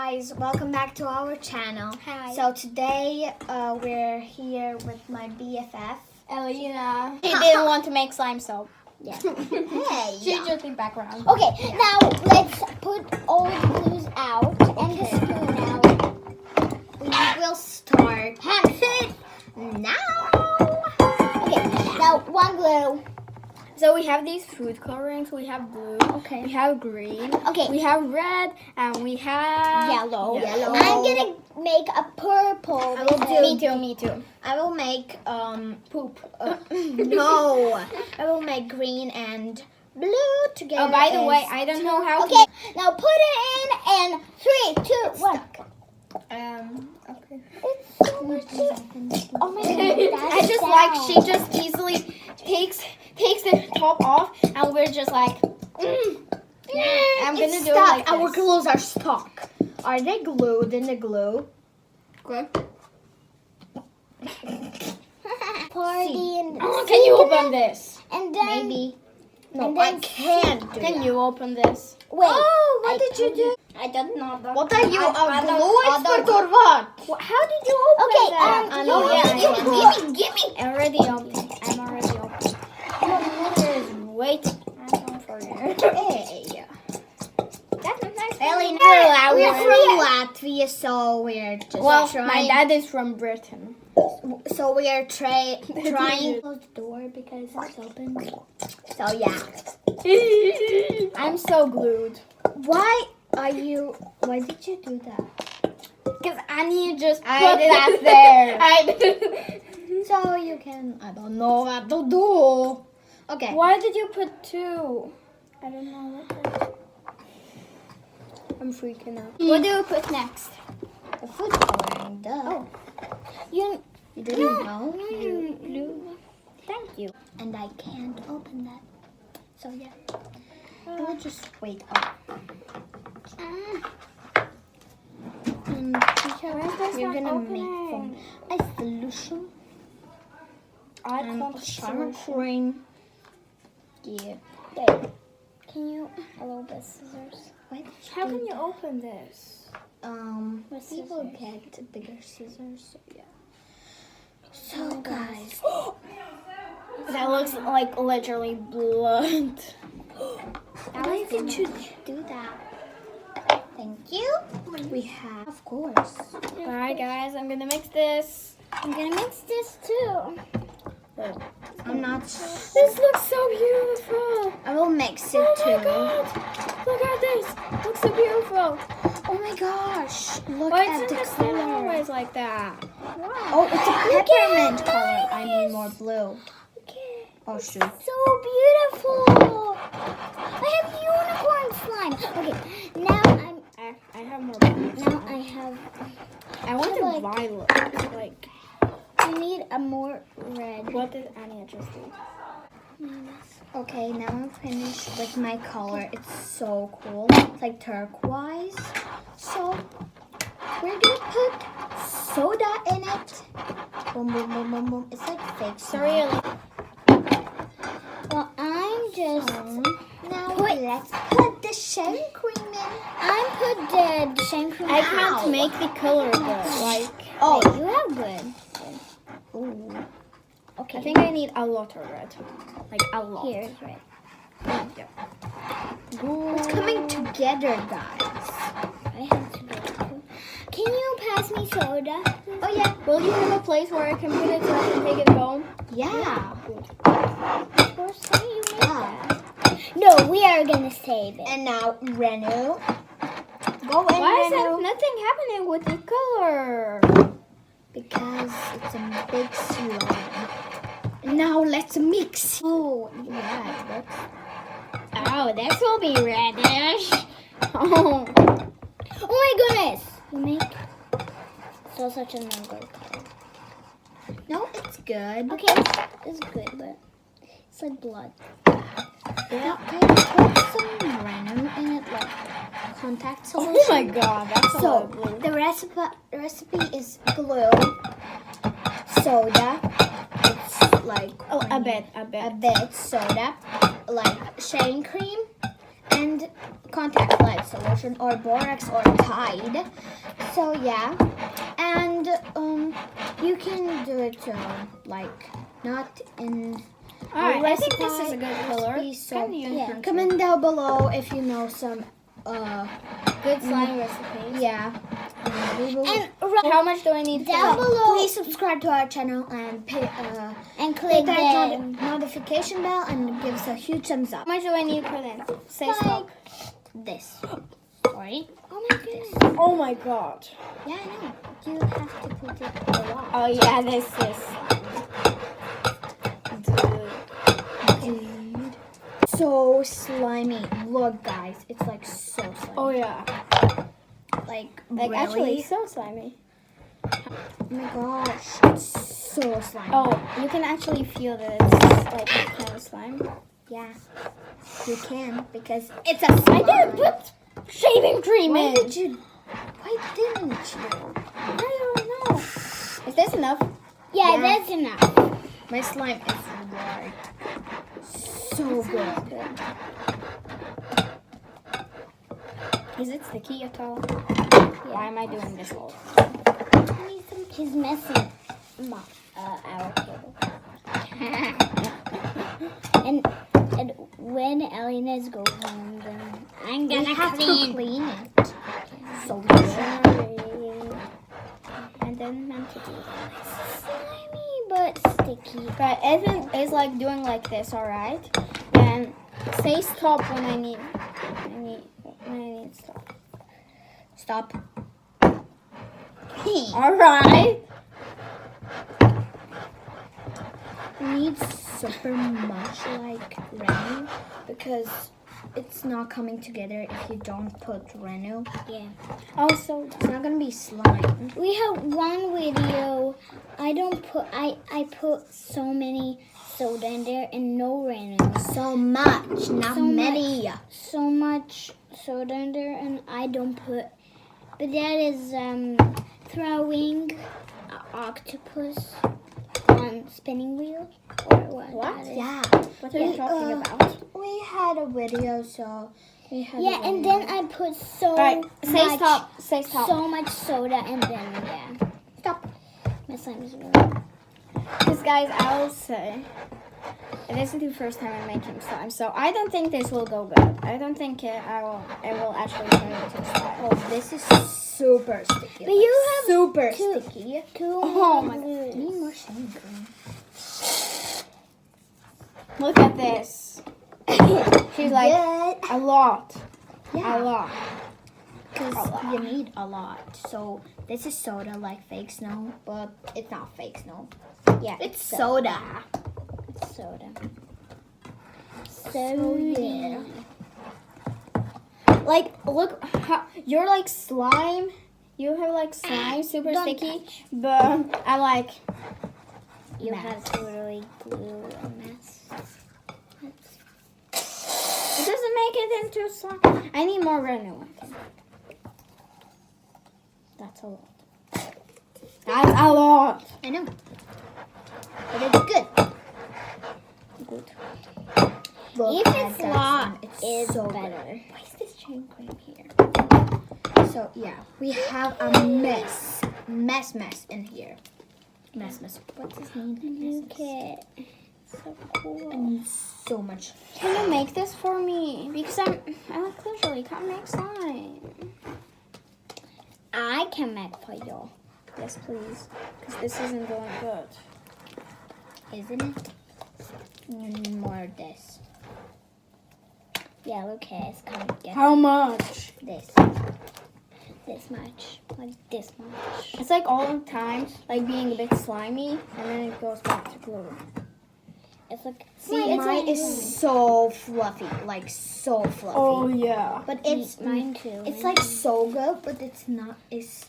guys, welcome back to our channel. Hi. So today we're here with my BFF. Elina. She didn't want to make slime soap. Yeah. Hey. She just in background. Okay, now let's put all the glues out and the spoon out. We will start now. Okay, now one glue. So we have these food colorings. We have blue. Okay. We have green. Okay. We have red, and we have Yellow. Yellow. I'm gonna make a purple. Me too. I will make poop. No, I will make green and blue together. Oh, by the way, I don't know how. Okay, now put it in and 3, 2, 1. Okay. It's so much. Oh my god! I just like she just easily takes the top off, and we're just like. I'm gonna do it like Our this. glues are stuck. Are they glued in the glue? Good. Party and Can you open this? and then Maybe. No, And I then can't do Can that. you open this? wait. Oh, what did you do? I don't know. What are you, a glue I expert or what? How did you open Okay, that? I know, give me. I'm already open. I'm already open. Your mother is waiting. I'm going for you. Hey. That's a nice. Elina, We're we're from from Latvia, so we're just Well, trying. my dad is from Britain. So we are trying. Close the door because it's open. So yeah. I'm so glued. Why did you do that? Because Annija just put I did that it. there. So you can. I don't know what to do. Okay. Why did you put 2? I don't know what that is. I'm freaking out. What do you put next? The food coloring. Duh. Oh. You didn't know? blue. Thank you. And I can't open that. So yeah. We'll just wait up. And we're gonna make from a solution I and can't sour cream. Yeah. Wait. Can you a little bit scissors? Why did How can you open this? We will get bigger scissors. So yeah. So guys. That looks like literally blood. Why did you do that? Thank you. We have, of course. Alright guys, I'm gonna mix this. I'm gonna mix this too. I'm not. This looks so beautiful. I will mix it Oh too. my god. Look at this. Looks so beautiful. Oh my gosh! Look Why at the isn't it color. always like that? Wow. Oh, it's a peppermint color. I mean more blue. Okay. Oh shoot! So beautiful. I have unicorn slime. Okay. Now I have more blue. Now I have. I want a like- violet. Like, We need a more red. what did Annija just do? Okay, now I'm finished with my color. It's so cool. It's like turquoise. So we're gonna put soda in it. Boom, boom, boom, boom, boom. It's like fake. Sorry, soda. Well, I'm just. Now let's put the shaving cream in. I put the shaving cream. I can't Ow. make the color good. Like, Oh, Wait, you have good. ooh. Okay. I think I need a lot of red. Like, a lot. Here's red. It's coming together, guys. I have to go. Can you pass me soda? Oh yeah. Will you have a place where I can put it so I can take it home? Yeah. Of course, how do you make Ah. that? No, we are gonna save it. And now Renu. Go in, Why is Renu. nothing happening with the color? Because it's a big slime. Now let's mix. Oh, yeah. That's... Oh, this will be reddish. Oh. Oh my goodness! You make so such a number color. No, it's good. Okay, it's good, but it's like blood. Yeah, I put some Renu in it, like contact solution. Oh my god, that's a lot So of blue. the recipe is glue, soda. It's like Oh, a bit. a bit soda, like shaving cream, and contact light solution or borax or Tide. So yeah, and you can do it like not in. Alright, I think this is a good color. So Yeah. comment down below if you know some Good slime recipes. yeah. We will, And How much do I need? down below please subscribe to our channel and and hit click that the notification bell and give us a huge thumbs up. How much do I need for this? Say stop. This. sorry. Oh my goodness. Oh my god. Yeah, I know. You have to put it a lot. Oh yeah, this is. Dude. So slimy. Look, guys. It's like so slimy. Oh yeah. Like Like really? actually so slimy. Oh my gosh. It's so slimy. Oh, you can actually feel that it's like kind of slime. Yeah. You can because it's a slime. I didn't put shaving cream Why in. did you? Why didn't you? I don't know. Is this enough? Yeah, Yeah. that's enough. My slime is white. So good. Is it sticky at all? Why am I doing this all? He's messing our table. and when Elina's go home, then I'm We gonna have clean. to clean it. So good. Sorry. And then meant to do Slimy but sticky. But Evan is like doing like this, alright? And say stop when I need stop. Stop. Alright. It needs super much like Renu because it's not coming together if you don't put Renu. Yeah. Also, It's not gonna be slime. We have one video. I put so many soda in there and no random. So much, not So many. So much soda in there and I don't put. But that is throwing an octopus on spinning wheel or what? What? that is. Yeah. what are you talking about? We had a video, so we had. Yeah, and then I put so Alright, say much, stop. Say stop. so much soda and then yeah. Stop. My slime is really. Because guys, I'll say, this is the first time I'm making slime, so I don't think this will go good. I don't think it will actually turn into slime. Oh, this is super sticky. But you have super two- sticky. Oh my god. Need more shaving cream. Look at this. She's like, Good. a lot. Yeah. A lot. Because you need a lot. So this is soda like fake snow, but it's not fake snow. Yeah, It's soda. soda. So yeah. Like, look, you're like slime. You have like slime, super Don't sticky. But I like, You Mess. have to really glue a mess. it doesn't make it into slime. I need more Renu. I think. That's a lot. That's a lot. I know. But it's good. Good. Look If at it's that lot, slime. It's it's so better. good. Why is this chain cream here? So yeah, we have a mess in here. Mess. What's his name? Okay. So I cool. need so much. Can you make this for me? Because I clearly can't make slime. I can make for you. Yes, please. Because this isn't going good. Isn't it? You need more of this. Yeah, okay, it's kind of get How much? this. This much. Like this much. It's like all the time, like being a bit slimy, and then it goes back to glue. It's like See, it's mine like is so fluffy, like so fluffy. Oh yeah. But it's mine too. It's like so good, but it's not. It's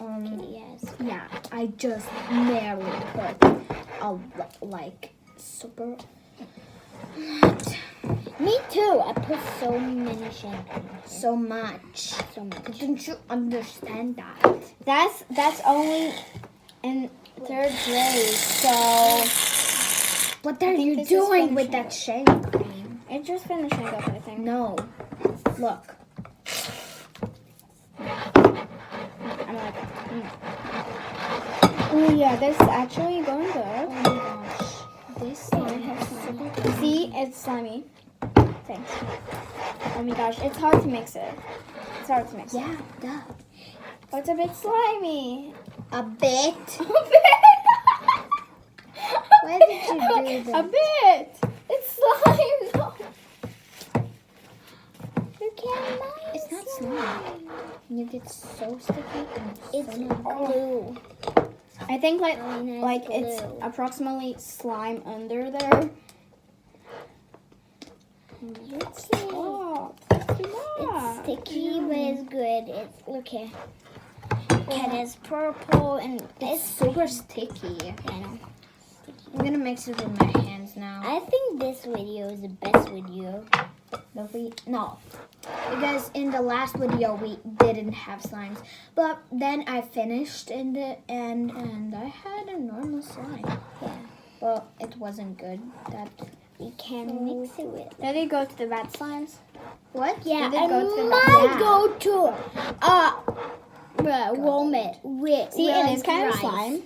yes. yeah. I just barely put like super. Me too. I put so many shampoo. So much. So much. Don't you understand that? That's only in third grade, so What are you this is doing with functional. that shaving cream? It's just finishing up, I think. No. Look. I'm like, oh yeah, this is actually going good. Oh my gosh. This slime has super good. See, it's slimy. Thanks. Oh my gosh, it's hard to mix it. It's hard to mix it. Yeah, duh. Oh, it's a bit slimy. A bit. A bit. Why did you do that? A bit. It's slime. No. You can't mind. It's not slime. You get so sticky and It's so not glue. I think like Elina's it's glue. approximately slime under there. It's Oh, It's sticky, but it's good. It's look here. It is purple and It's super sticky. I know. I'm gonna mix it with my hands now. I think this video is the best video. No, because in the last video we didn't have slimes, but then I finished in the end and I had a normal slime. Yeah. Well, it wasn't good. That We can mix it with. Did it go to the bad slimes? what? Yeah, Did it I go to the might back? go to Walmart with See, it is kind of rice. slime,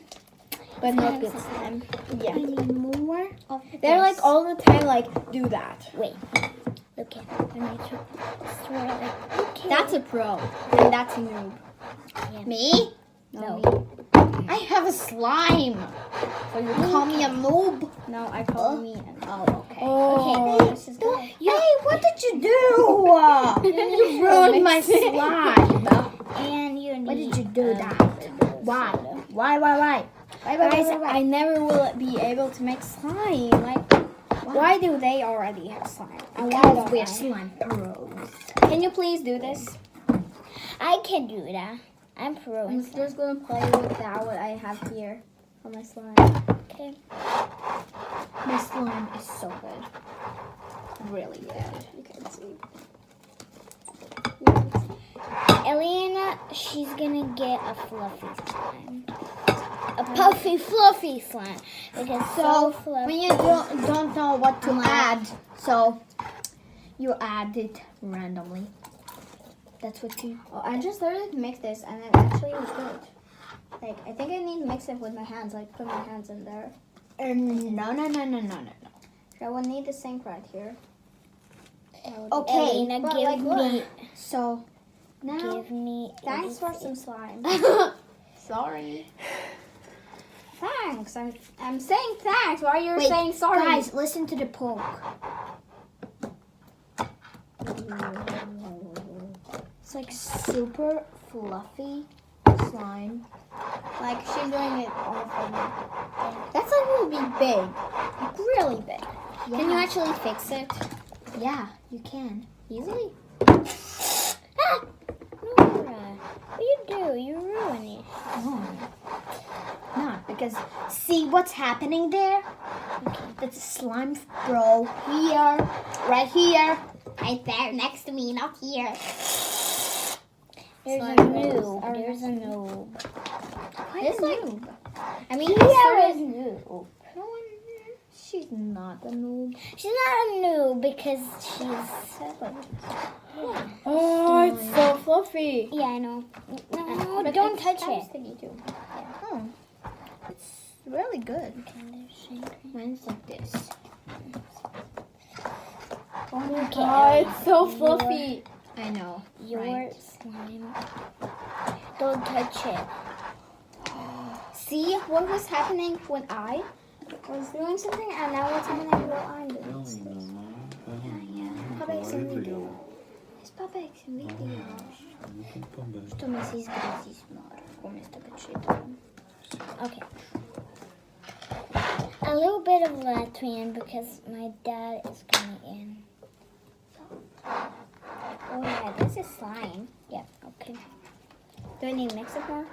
but not good slime. I Yeah. need more of They're this. like all the time like do that. Wait, look at I need to swirl it. Okay. That's a pro, and that's a noob. me. No, I have a slime. So you call me a noob? no, I call me. Oh, okay. Oh, Okay. this is good. Hey, what did you do? You ruined my slime. And you need. Why did you do that? Why? Why? Guys, I never will be able to make slime. Like, why do they already have slime? And why Because don't we're I? slime pros. Can you please do this? I can do that. I'm pro. I'm just gonna play with that what I have here on my slime. Okay. My slime is so good. Really good. You can see. Elina, she's gonna get a fluffy slime. A puffy, fluffy slime. Because so fluffy. When you don't know what to add, so you add it randomly. That's what you. Oh, I just started to mix this, and it actually was good. Like, I think I need to mix it with my hands. Like, put my hands in there. No. I will need the sink right here. Okay, Elina, but give like, look. me. so now. Give me. Thanks for some slime. Sorry. Thanks. I'm saying thanks while you're Wait, saying sorry. Guys, listen to the poke. It's like super fluffy slime. Like, she's doing it all for me. That's like will be big. Like, really big. Yeah. Can you actually fix it Yeah, you can. easily? Ah! Nora, what you do? You ruin it. No. Not because see what's happening there? That's a slime bro here, right here, right there next to me, not here. There's a Slime balls noob. are There's a next to me. noob. It's like, I mean, Here it's is sort of noob. No one. She's not a noob. She's not a noob because she's. oh, it's so fluffy. Yeah, I know. No, But don't it's touch kind of it. sticky too. Oh, it's really good. Okay. Mine's like this. Oh my god, it's so fluffy. I know. Your right? slime. Don't touch it. See what was happening when I was doing something, and now what's happening while I'm doing something. Papek sem videoš. Što misliš grozíš, Mor? Umjesto kad čitam. Okay. A little bit of Latvian because my dad is coming in. Oh yeah, this is slime. Yeah, okay. Do I need to mix it more?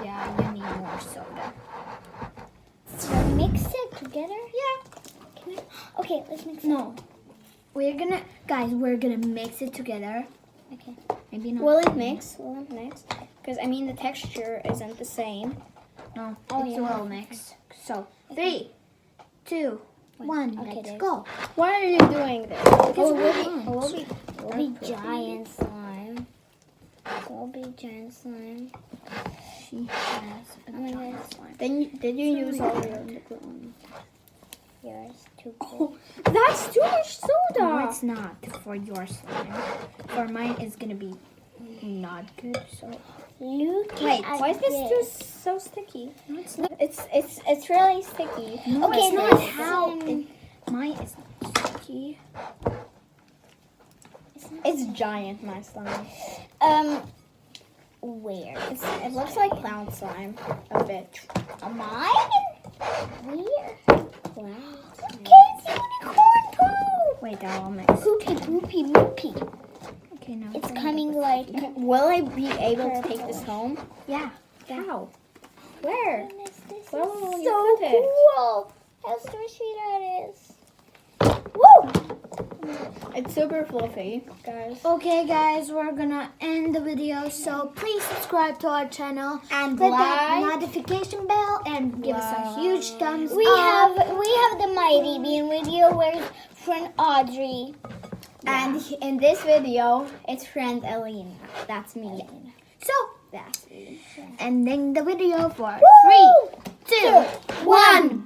Yeah, you need more soda. So mix it together? Yeah. Can I? Okay, let's mix it. No. We're gonna mix it together. Okay. Maybe not. Will it mix? Will it mix? Because I mean the texture isn't the same. No, Oh, it's yeah. well mixed. So, 3, 2, 1. Okay, Let's there's- go. Why are you doing this? Because we It'll want. be giant slime. It'll be giant slime. She has a Oh my giant God. slime. Did you use all your? Yours too cool. That's too much No, soda. it's not for your slime. For mine, it's gonna be not good. So Look Wait, at why is this so sticky? no, it's not. It's really sticky. No, Okay, it's not. there's How? some- Mine is not sticky. It's giant, my slime. Where? It looks like clown slime a bit. Mine? Where? Wow. Kids, unicorn poo! Wait, that will mix. Poopy, poopy, moopy. Okay, now It's bring it coming with- like. Will I be able to take this home? Yeah. How? Where? This Where will is you so put it? cool. How squishy that is. It's super fluffy, guys. Okay, guys, we're gonna end the video. So please subscribe to our channel And hit that like. notification bell and give us a huge thumbs We up. have the Mighty Bean video where friend Audrey. And in this video, it's friend Elina. That's me. So That's me. ending the video for Woo! 3, 2, 1.